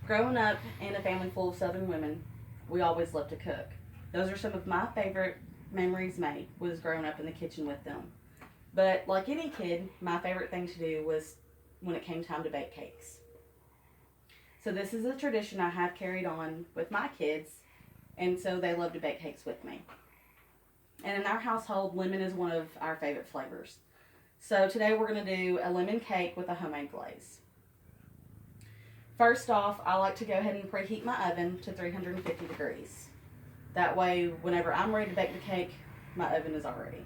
Growing up in a family full of Southern women, we always loved to cook. Those are some of my favorite memories made was growing up in the kitchen with them. But like any kid, my favorite thing to do was when it came time to bake cakes. So this is a tradition I have carried on with my kids, and so they love to bake cakes with me. And in our household, lemon is one of our favorite flavors. So today we're going to do a lemon cake with a homemade glaze. First off, I like to go ahead and preheat my oven to 350 degrees. That way, whenever I'm ready to bake the cake, my oven is all ready.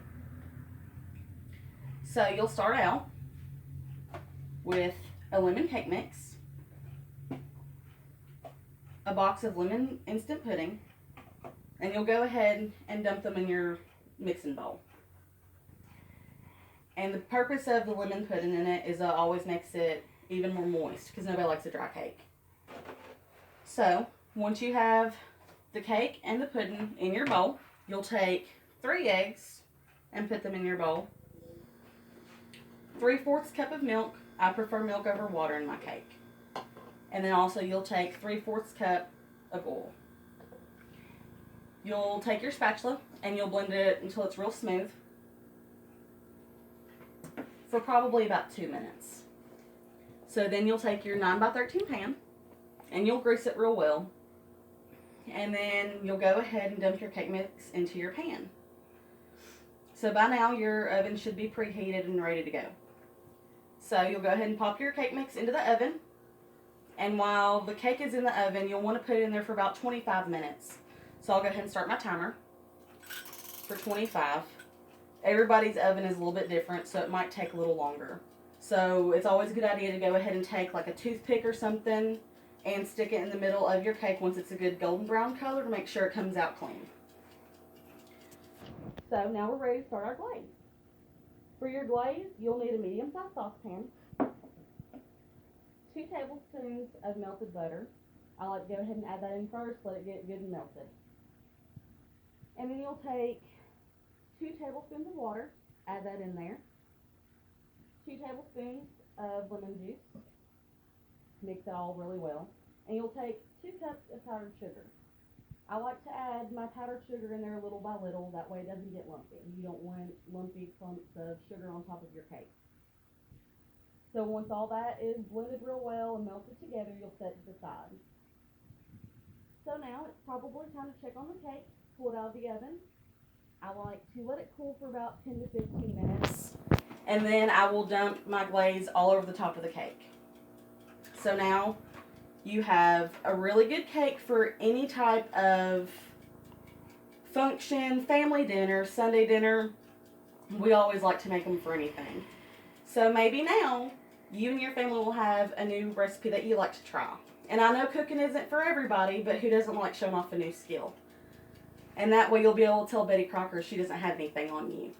So you'll start out with a lemon cake mix, a box of lemon instant pudding, and you'll go ahead and dump them in your mixing bowl. And the purpose of the lemon pudding in it is it always makes it even more moist because nobody likes a dry cake. So once you have the cake and the pudding in your bowl, you'll take 3 eggs and put them in your bowl. 3/4 cup of milk. I prefer milk over water in my cake. And then also you'll take 3/4 cup of oil. You'll take your spatula and you'll blend it until it's real smooth for probably about 2 minutes. So then you'll take your 9x13 pan and you'll grease it real well. And then you'll go ahead and dump your cake mix into your pan. So by now your oven should be preheated and ready to go. So you'll go ahead and pop your cake mix into the oven. And while the cake is in the oven, you'll want to put it in there for about 25 minutes. So I'll go ahead and start my timer for 25. Everybody's oven is a little bit different, so it might take a little longer. So it's always a good idea to go ahead and take like a toothpick or something and stick it in the middle of your cake once it's a good golden brown color to make sure it comes out clean. So now we're ready to start our glaze. For your glaze, you'll need a medium-sized saucepan, 2 tablespoons of melted butter. I like to go ahead and add that in first, let it get good and melted. And then you'll take 2 tablespoons of water, add that in there. 2 tablespoons of lemon juice, mix it all really well. And you'll take 2 cups of powdered sugar. I like to add my powdered sugar in there little by little, that way it doesn't get lumpy. You don't want lumpy clumps of sugar on top of your cake. So once all that is blended real well and melted together, you'll set it aside. So now it's probably time to check on the cake, pull it out of the oven. I like to let it cool for about 10 to 15 minutes. And then I will dump my glaze all over the top of the cake. So now you have a really good cake for any type of function, family dinner, Sunday dinner. We always like to make them for anything. So maybe now you and your family will have a new recipe that you like to try. And I know cooking isn't for everybody, but who doesn't like showing off a new skill? And that way you'll be able to tell Betty Crocker she doesn't have anything on you.